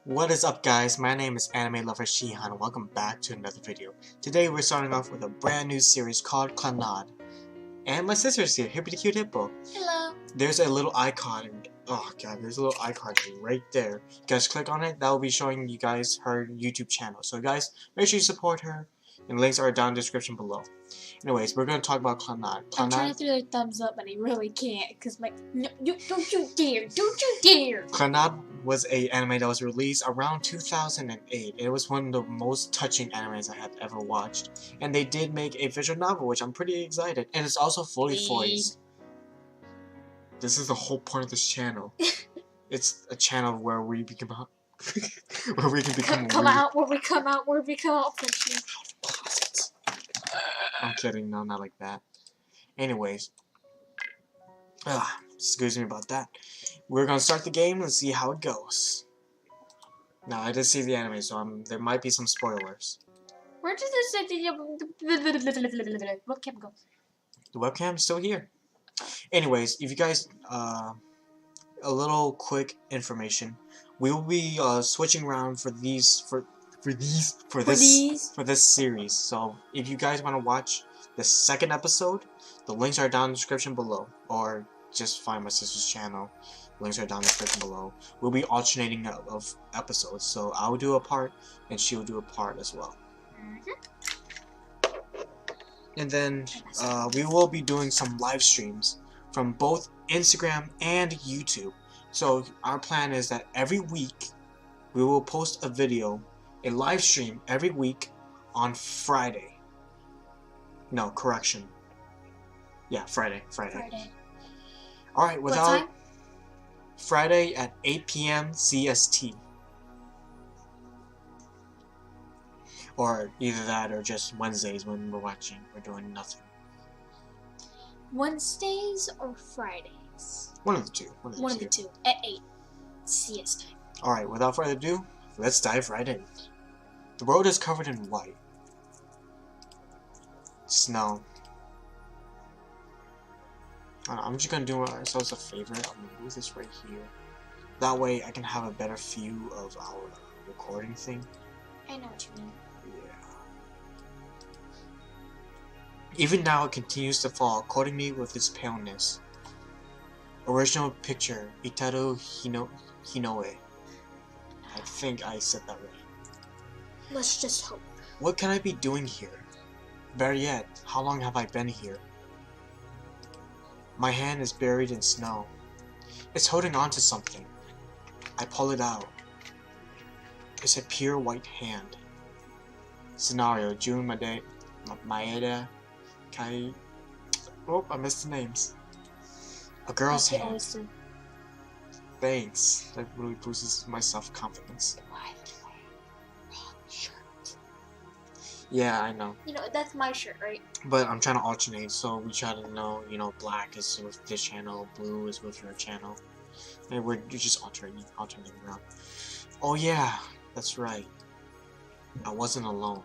What is up, guys? My name is Anime Lover Shihan and welcome back to another video. Today we're starting off with a brand new series called Clannad. And my sister's here, Hippity Cute Hippo. Hello. There's a little icon, there's a little icon right there. You guys click on it, that will be showing you guys her YouTube channel. So guys, make sure you support her, and links are down in the description below. Anyways, we're going to talk about Clannad. I'm trying to throw a thumbs up, but I really can't, because my... No, don't you dare! Don't you dare! Clannad was an anime that was released around 2008. It was one of the most touching animes I have ever watched. And they did make a visual novel, which I'm pretty excited. And it's also fully voiced. This is the whole point of this channel. It's a channel where we become where we can become where we come out from closets. I'm kidding, no, not like that. Anyways, excuse me about that. We're gonna start the game and see how it goes. Now, I did see the anime, so there might be some spoilers. Where does this webcam go? The webcam's still here. Anyways, if you guys, a little quick information. We will be switching around for this series. So if you guys want to watch the second episode, the links are down in the description below, or just find my sister's channel. Links are down in the description below. We'll be alternating of episodes, so I'll do a part and she'll do a part as well. And then we will be doing some live streams from both Instagram and YouTube. So our plan is that every week we will post a video, a live stream every week on Friday. No, correction. Yeah, Friday. Alright, What time? Friday at 8 p.m. CST. Or either that or just Wednesdays when we're doing nothing. Wednesdays or Fridays? One of the two. One of the two. At 8 CS time. Alright, without further ado, let's dive right in. The road is covered in white. Snow. I'm just gonna do ourselves a favor. I'm gonna move this right here. That way I can have a better view of our recording thing. I know what you mean. Yeah. Even now it continues to fall, coating me with its paleness. Original picture, Itaru Hinoe. I think I said that right. Let's just hope. What can I be doing here? Better yet, how long have I been here? My hand is buried in snow. It's holding on to something. I pull it out. It's a pure white hand. Scenario, Jun Maeda Kai... Oh, I missed the names. A girl's hand. Thanks. That really boosts my self-confidence. Why did you wear wrong shirt? Yeah, I know. You know, that's my shirt, right? But I'm trying to alternate, so we try to know, black is with this channel, blue is with your channel. And we're just alternating around. Oh yeah, that's right. I wasn't alone.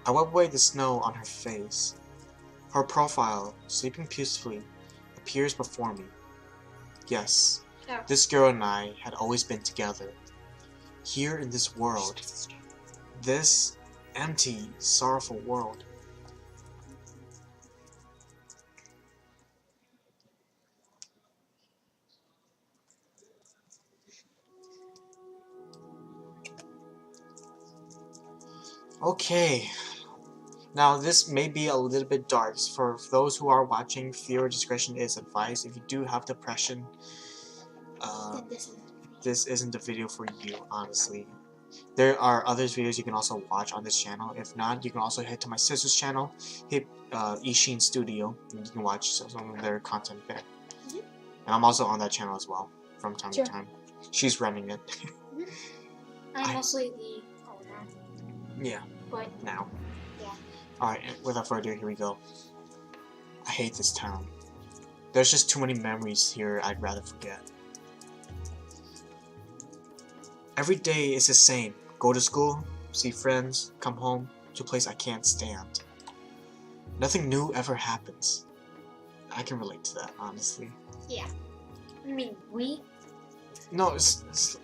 I wiped away the snow on her face. Her profile, sleeping peacefully, appears before me. Yes, this girl and I had always been together. Here in this world. This empty, sorrowful world. Okay. Now this may be a little bit dark. For those who are watching, viewer discretion is advised. If you do have depression, this isn't the video for you, honestly. There are other videos you can also watch on this channel. If not, you can also head to my sister's channel, hit Ishin Studio, and you can watch some of their content there. And I'm also on that channel as well, from time to time. She's running it. I'm mostly the owner. Yeah. But now. Yeah. Alright, without further ado, here we go. I hate this town. There's just too many memories here I'd rather forget. Every day is the same. Go to school, see friends, come home to a place I can't stand. Nothing new ever happens. I can relate to that, honestly. Yeah. I mean, we? No, it's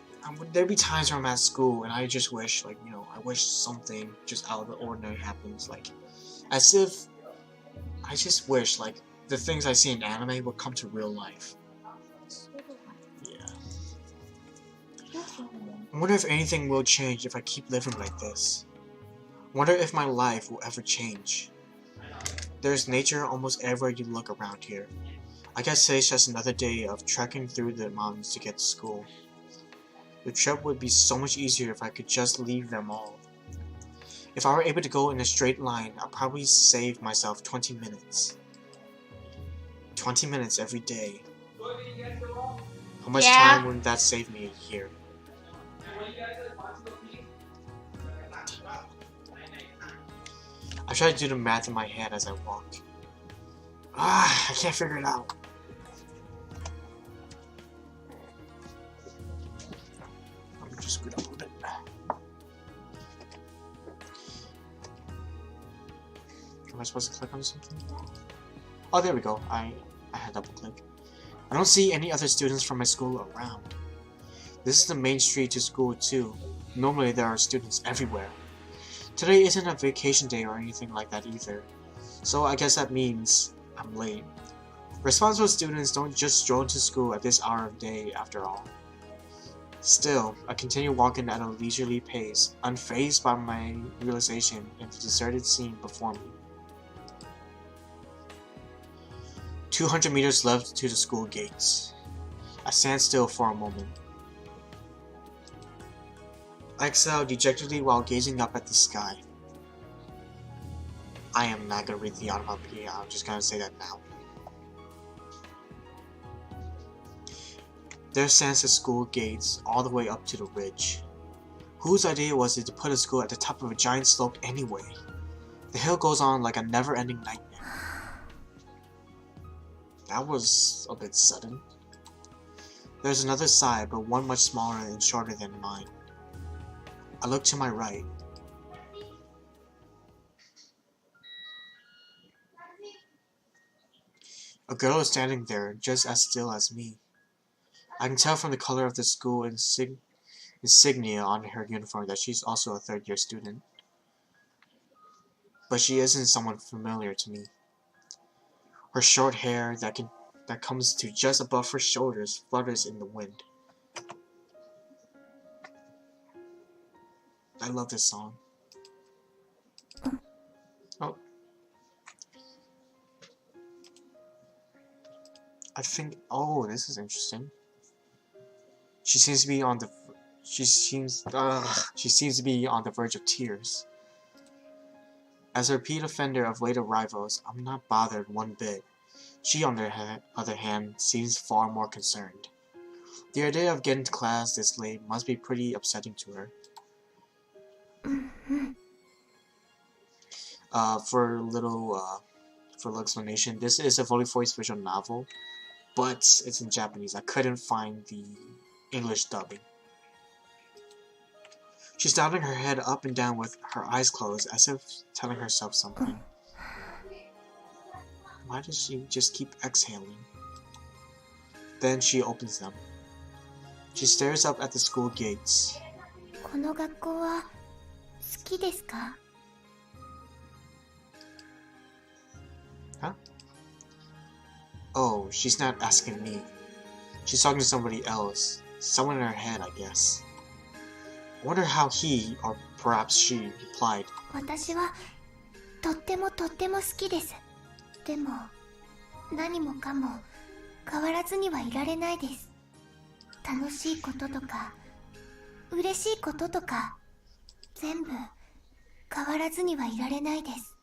There'd be times where I'm at school and I just wish, like, you know, I wish something just out of the ordinary happens, like, as if I just wish, like, the things I see in anime would come to real life. Yeah. I wonder if anything will change if I keep living like this. I wonder if my life will ever change. There's nature almost everywhere you look around here. I guess today's just another day of trekking through the mountains to get to school. The trip would be so much easier if I could just leave them all. If I were able to go in a straight line, I'd probably save myself 20 minutes. 20 minutes every day. How much time would that save me a year? I try to do the math in my head as I walk. I can't figure it out. I'm just screwed up a little bit. Am I supposed to click on something? Oh, there we go. I had double click. I don't see any other students from my school around. This is the main street to school too. Normally there are students everywhere. Today isn't a vacation day or anything like that either. So I guess that means I'm late. Responsible students don't just stroll to school at this hour of day after all. Still, I continue walking at a leisurely pace, unfazed by my realization in the deserted scene before me. 200 meters left to the school gates. I stand still for a moment. I exhale dejectedly while gazing up at the sky. I am not gonna read the onomatopoeia, I'm just gonna say that now. There stands the school gates all the way up to the ridge. Whose idea was it to put a school at the top of a giant slope anyway? The hill goes on like a never-ending nightmare. That was a bit sudden. There's another side, but one much smaller and shorter than mine. I look to my right. A girl is standing there, just as still as me. I can tell from the color of the school insignia on her uniform that she's also a third-year student. But she isn't someone familiar to me. Her short hair that comes to just above her shoulders flutters in the wind. I love this song. Oh. Oh, this is interesting. She seems to be on the verge of tears. As a repeat offender of late arrivals, I'm not bothered one bit. She, on the other hand, seems far more concerned. The idea of getting to class this late must be pretty upsetting to her. For a little explanation, this is a fully voiced visual novel, but it's in Japanese. I couldn't find the English dubbing. She's nodding her head up and down with her eyes closed, as if telling herself something. Why does she just keep exhaling? Then she opens them. She stares up at the school gates. Huh? Oh, she's not asking me. She's talking to somebody else. Someone in her head, I guess. I wonder how he, or perhaps she, replied. 私はとってもとっても好きです。でも何もかも変わらずにはいられないです。楽しいこととか嬉しいこととか全部変わらずにはいられないです。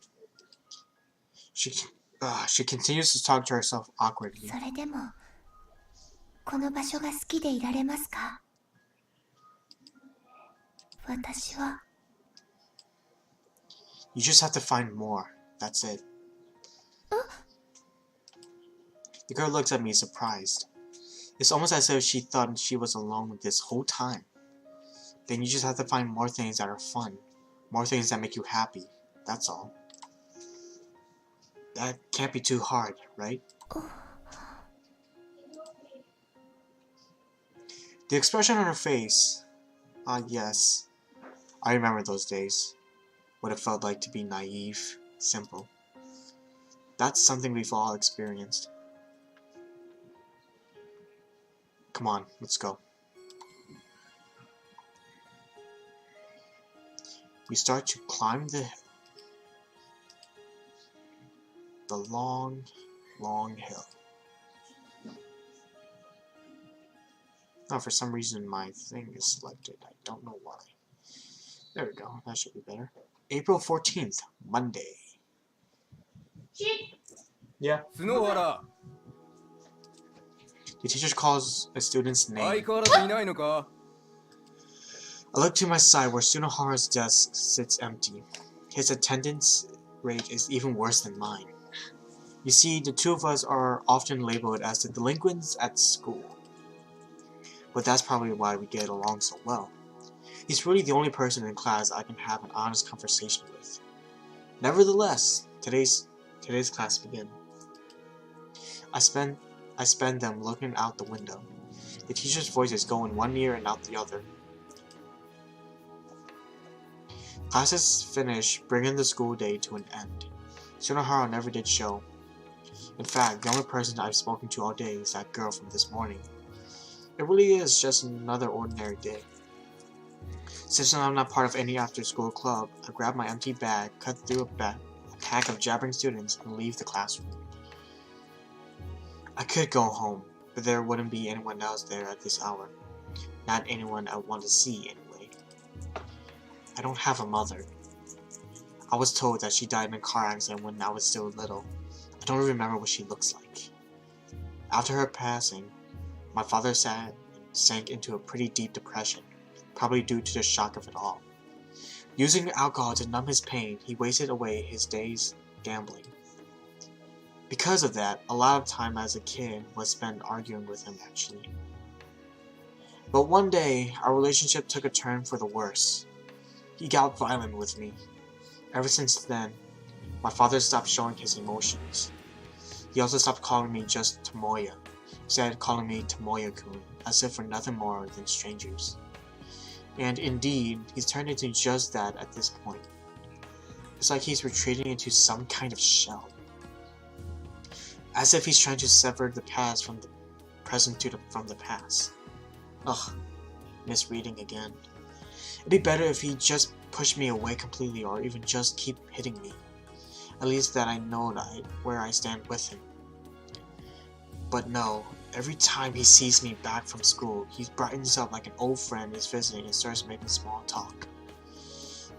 She continues to talk to herself awkwardly. それでもこの場所が好きでいられますか？私は You just have to find more. That's it. The girl looks at me surprised. It's almost as if she thought she was alone this whole time. Then you just have to find more things that are fun. More things that make you happy. That's all. That can't be too hard, right? The expression on her face. Yes. I remember those days. What it felt like to be naive, simple. That's something we've all experienced. Come on, let's go. We start to climb the hill. The long, long hill. Now, for some reason, my thing is selected. I don't know why. There we go. That should be better. April 14th, Monday. Yeah. The teacher calls a student's name. I look to my side where Tsunohara's desk sits empty. His attendance rate is even worse than mine. You see, the two of us are often labeled as the delinquents at school. But that's probably why we get along so well. He's really the only person in class I can have an honest conversation with. Nevertheless, today's class begins. I spend them looking out the window. The teacher's voices go in one ear and out the other. Classes finish, bringing the school day to an end. Tsunohara never did show. In fact, the only person I've spoken to all day is that girl from this morning. It really is just another ordinary day. Since I'm not part of any after-school club, I grab my empty bag, cut through a pack of jabbering students, and leave the classroom. I could go home, but there wouldn't be anyone else there at this hour. Not anyone I want to see, anyway. I don't have a mother. I was told that she died in a car accident when I was still little. I don't remember what she looks like. After her passing, my father sank into a pretty deep depression, probably due to the shock of it all. Using alcohol to numb his pain, he wasted away his days gambling. Because of that, a lot of time as a kid was spent arguing with him, actually. But one day, our relationship took a turn for the worse. He got violent with me. Ever since then, my father stopped showing his emotions. He also stopped calling me just Tomoya, instead calling me Tomoya-kun, as if we're nothing more than strangers. And indeed, he's turned into just that at this point. It's like he's retreating into some kind of shell. As if he's trying to sever the past from the present from the past. Ugh, misreading again. It'd be better if he just pushed me away completely or even just keep hitting me. At least that I know where I stand with him. But no, every time he sees me back from school, he brightens up like an old friend is visiting and starts making small talk.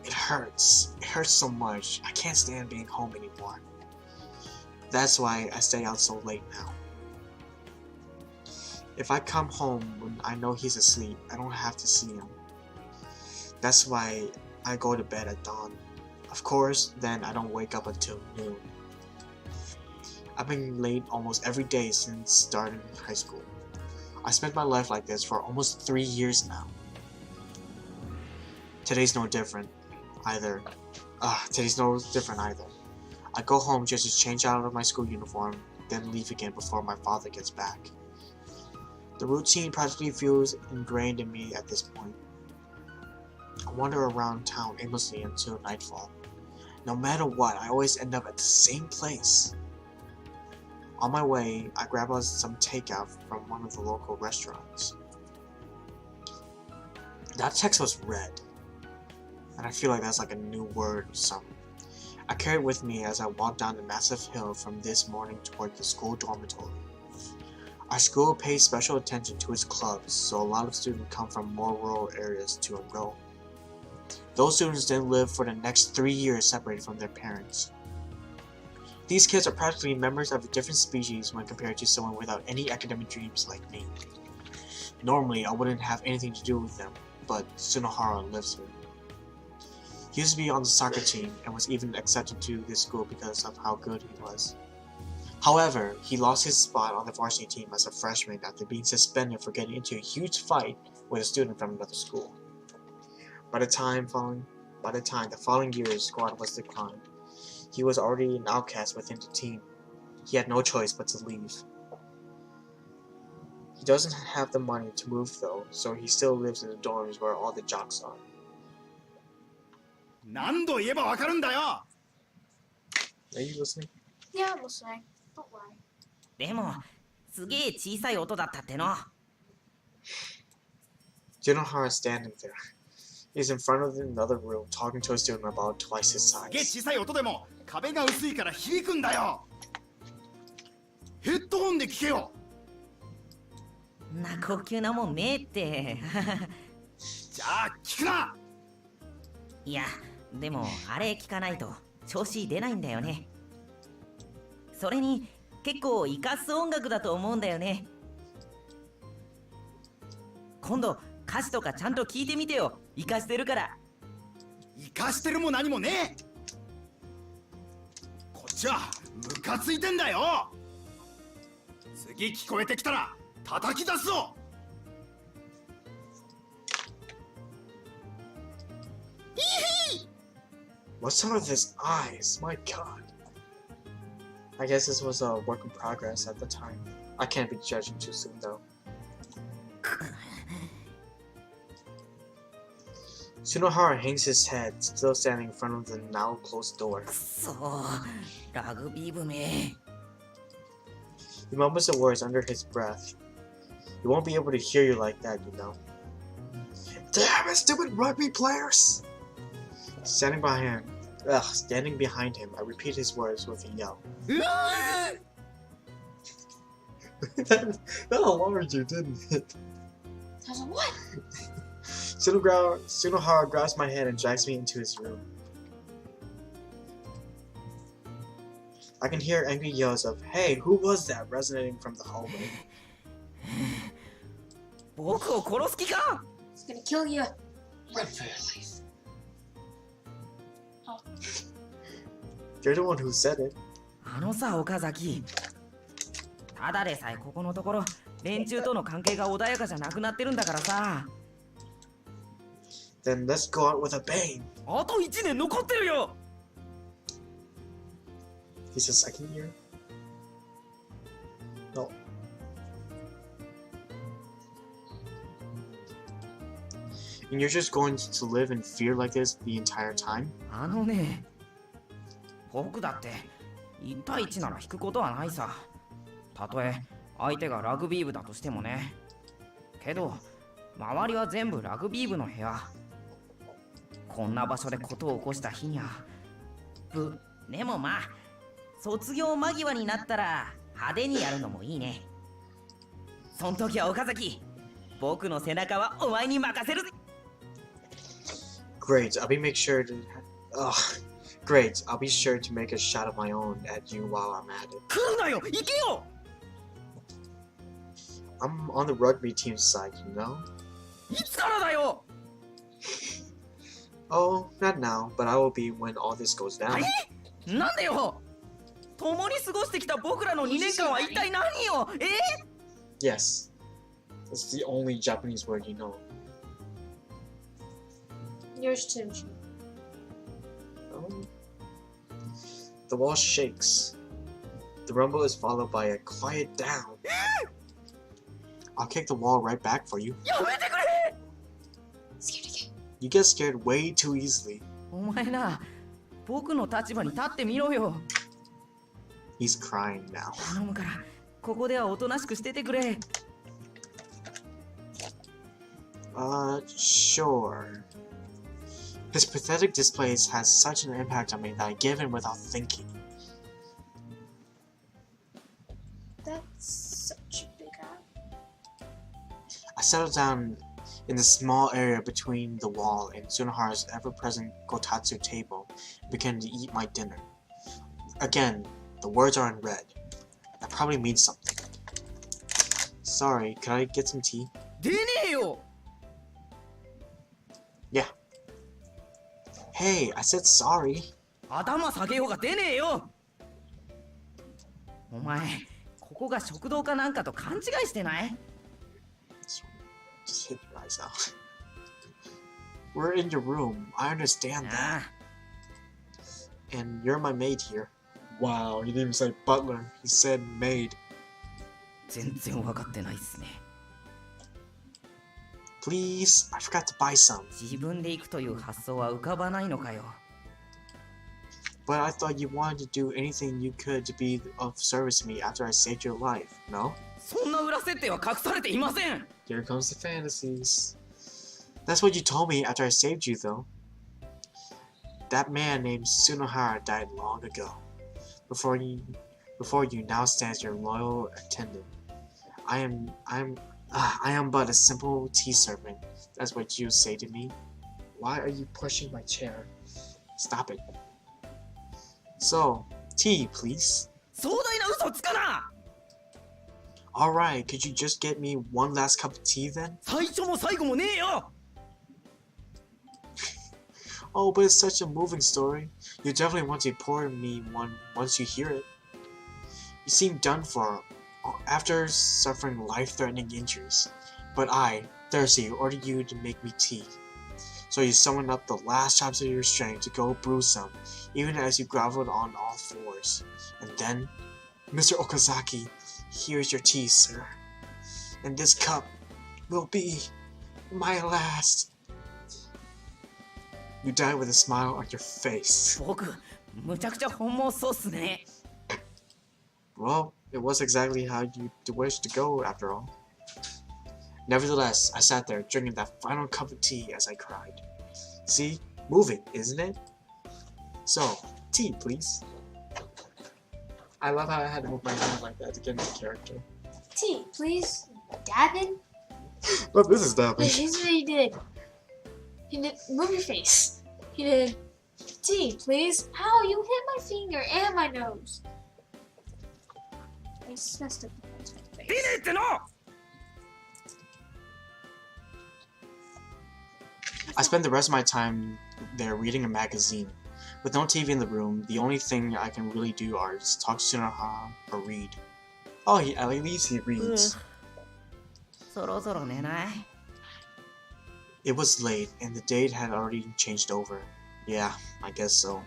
It hurts. It hurts so much. I can't stand being home anymore. That's why I stay out so late now. If I come home when I know he's asleep, I don't have to see him. That's why I go to bed at dawn. Of course, then I don't wake up until noon. I've been late almost every day since starting high school. I spent my life like this for almost 3 years now. Today's no different either. I go home just to change out of my school uniform, then leave again before my father gets back. The routine practically feels ingrained in me at this point. I wander around town aimlessly until nightfall. No matter what, I always end up at the same place. On my way, I grab us some takeout from one of the local restaurants. That text was read, and I feel like that's like a new word or something. I carry it with me as I walk down the massive hill from this morning toward the school dormitory. Our school pays special attention to its clubs, so a lot of students come from more rural areas to enroll. Those students then live for the next 3 years separated from their parents. These kids are practically members of a different species when compared to someone without any academic dreams like me. Normally, I wouldn't have anything to do with them, but Tsunohara lives here. He used to be on the soccer team and was even accepted to this school because of how good he was. However, he lost his spot on the varsity team as a freshman after being suspended for getting into a huge fight with a student from another school. By the time the following year's squad was declined, he was already an outcast within the team. He had no choice but to leave. He doesn't have the money to move though, so he still lives in the dorms where all the jocks are. 何度言えばわかるんだよ Are you listening? Yeah, I'm listening. Don't worry. でもすげえ小さい音だったっての。 Junohara is standing there. He's in front of another room talking to a student about twice his すげえ size. 小さい音でも壁が薄いから響くんだよヘッドホンで聞けよんな高級なもんねえって。じゃあ聞くないや、でもあれ聞かないと調子出ないんだよね。それに結構イカす音楽だと思うんだよね。今度歌詞とかちゃんと聞いてみてよ。イカしてるから。生かしてるも何もねえこっちはムカついてんだよ次聞こえてきたら叩き出すぞ What's up with his eyes? My god. I guess this was a work in progress at the time. I can't be judging too soon though. Tsunohara hangs his head, still standing in front of the now closed door. くそー、ラグビー部め。 He mumbles the words under his breath. He won't be able to hear you like that, you know. Damn it, stupid rugby players! Standing behind him, I repeat his words with a yell. That alarmed you, didn't it? I was like, what? Tsunohara grabs my hand and drags me into his room. I can hear angry yells of, "Hey, who was that?" resonating from the hallway. 僕を殺す気か？ It's gonna kill you. Red faces. You're the one who said it. あのさ、岡崎。ただでさえここのところ連中との関係が穏やかじゃなくなってるんだからさ。 Then let's go out with a bang. あと1年残ってるよ。 He's a second year? No. And you're just going to live in fear like this the entire time? あのね、僕だって1対1なら引くことはないさ。たとえ相手がラグビー部だとしてもね。けど、周りは全部ラグビー部の部屋。こんな場所でことを起こした日にゃ。でもまあ、卒業間際になったら派手にやるのもいいね。そん時は岡崎、僕の背中はお前に任せるぜ。Great, I'll be sure to make a shot of my own at you while I'm at it. 来るなよ、行けよ。 I'm on the rugby team's side, you know? いつからだよ。 Oh, not now, but I will be when all this goes down. なんでよ。共に過ごしてきた僕らの2年間は一体何よ。Yes. That's the only Japanese word you know. Yours too. Oh. The wall shakes. The rumble is followed by a quiet down. I'll kick the wall right back for you. やめてくれ。 Scared again. You get scared way too easily. お前な、僕の立場に立ってみろよ。 He's crying now. 頼むから、ここではおとなしくしててくれ。 Sure. His pathetic displays has such an impact on me that I give in without thinking. That's such a big eye. I settle down in the small area between the wall and Tsunohara's ever-present kotatsu table and began to eat my dinner. Again, the words are in red. That probably means something. Sorry, could I get some tea? 出ねえよ。 Yeah. Hey, I said sorry. 頭下げようが出ねえよ。お前、ここが食堂かなんかと勘違いしてない？ Just hit your eyes out. We're in your room. I understand あ that. And you're my maid here. Wow, he didn't even say butler. He said maid. 全然分かってないっすね。Please, I forgot to buy some. 自分で行くという発想は浮かばないのかよ。 But I thought you wanted to do anything you could to be of service to me after I saved your life, no? そんな裏設定は隠されていません。 Here comes the fantasies. That's what you told me after I saved you, though. That man named Sunohara died long ago. Before you now stands your loyal attendant. I am but a simple tea servant. That's what you say to me. Why are you pushing my chair? Stop it. So, tea, please. 壮大な嘘つかな。 Alright, could you just get me one last cup of tea then? 最初も最後もねえよ。 Oh, but it's such a moving story. You definitely want to pour me one once you hear it. You seem done for after suffering life-threatening injuries. But I, Thirsty, ordered you to make me tea. So you summoned up the last chops of your strength to go brew some, even as you groveled on all fours. And then, Mr. Okazaki, here's your tea, sir. And this cup will be my last. You died with a smile on your face. 僕、むちゃくちゃ本望そうっすね。 Well, it was exactly how you wished to go, after all. Nevertheless, I sat there, drinking that final cup of tea as I cried. See? Moving, isn't it? So, tea, please. I love how I had to move my hand like that to get into character. Tea, please. Dabbing? But this is that. Wait, here's what he did. He did. Move your face. He did. Tea, please. Ow, you hit my finger and my nose. I messed up my face. いいねっての。 I spend the rest of my time there reading a magazine. With no TV in the room, the only thing I can really do is talk to Sunohara or read. Oh, at least he reads. そろそろ寝ない。 It was late, and the date had already changed over. Yeah, I guess so.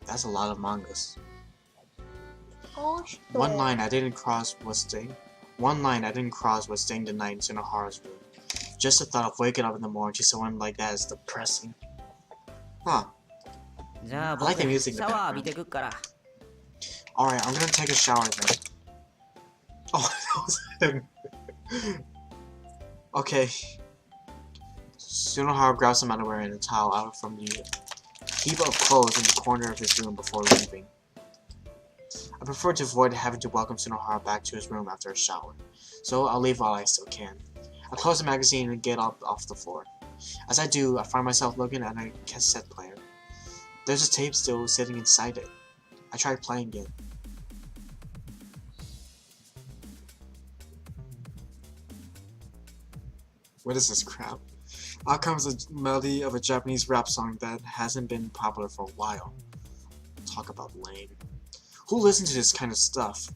That's a lot of mangas. Oh, One line I didn't cross was staying the night in Sunohara's room. Just the thought of waking up in the morning to someone like that is depressing. Huh. じゃあ I 僕、 like the シ music in the ャワー浴び background. てくっから。 Alright, I'm gonna take a shower then. Oh, that was him. Okay. Sunohara grabs some underwear and a towel out from the heap of clothes in the corner of his room before leaving. I prefer to avoid having to welcome Sunohara back to his room after a shower, so I'll leave while I still can. I close the magazine and get up off the floor. As I do, I find myself looking at a cassette player. There's a tape still sitting inside it. I tried playing it. What is this crap? Out comes a melody of a Japanese rap song that hasn't been popular for a while. Talk about lame. Who listens to this kind of stuff?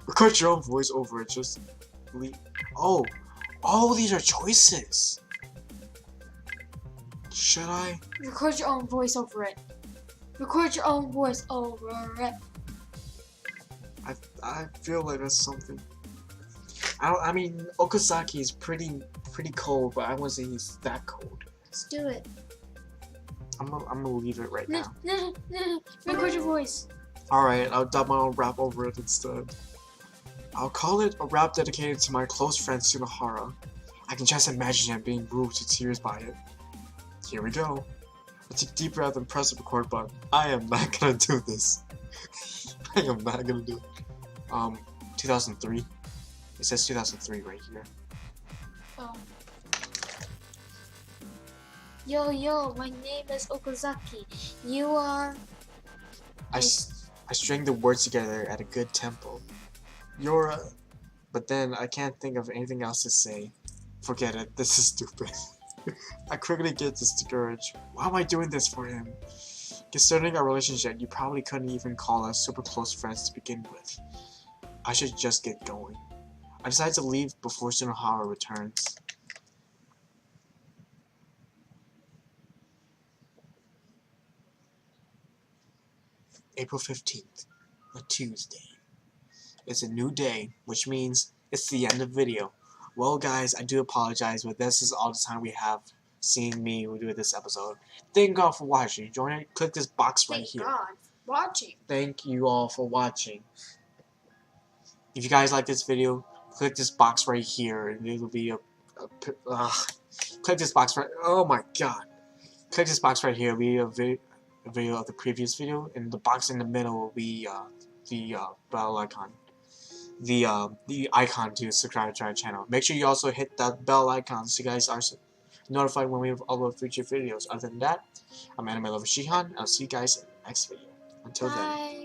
Record your own voice over it, just oh, these are choices. Should I? Record your own voice over it. Record your own voice over it. I feel like that's something. I mean, Okazaki is pretty cold, but I wouldn't say he's that cold. Let's do it. I'm gonna leave it right now. No. Record your voice. Alright, I'll dub my own rap over it instead. I'll call it a rap dedicated to my close friend Sunohara. I can just imagine him being moved to tears by it. Here we go. I take a deep breath and press the record button. I am not gonna do this. I am not gonna do it. 2003. It says 2003 right here. Oh. Yo, my name is Okazaki. You are... I string the words together at a good tempo. You're a... But then I can't think of anything else to say. Forget it, this is stupid. I quickly get discouraged. Why am I doing this for him? Concerning our relationship, you probably couldn't even call us super close friends to begin with. I should just get going. I decide to leave before Sunohara returns. April 15th, a Tuesday. It's a new day, which means it's the end of the video. Well, guys, I do apologize, but this is all the time we have seeing me do this episode. Thank you all for watching. Join it. Click this box right Thank here. God for watching. Thank you all for watching. If you guys like this video, click this box right here, and it'll be click this box right. Oh my God! Click this box right here. It'll be a video of the previous video, and the box in the middle will be the bell icon. The icon to subscribe to our channel. Make sure you also hit that bell icon so you guys are notified when we upload future videos. Other than that, I'm Anime Lover Shihan. I'll see you guys in the next video. Until then. Bye.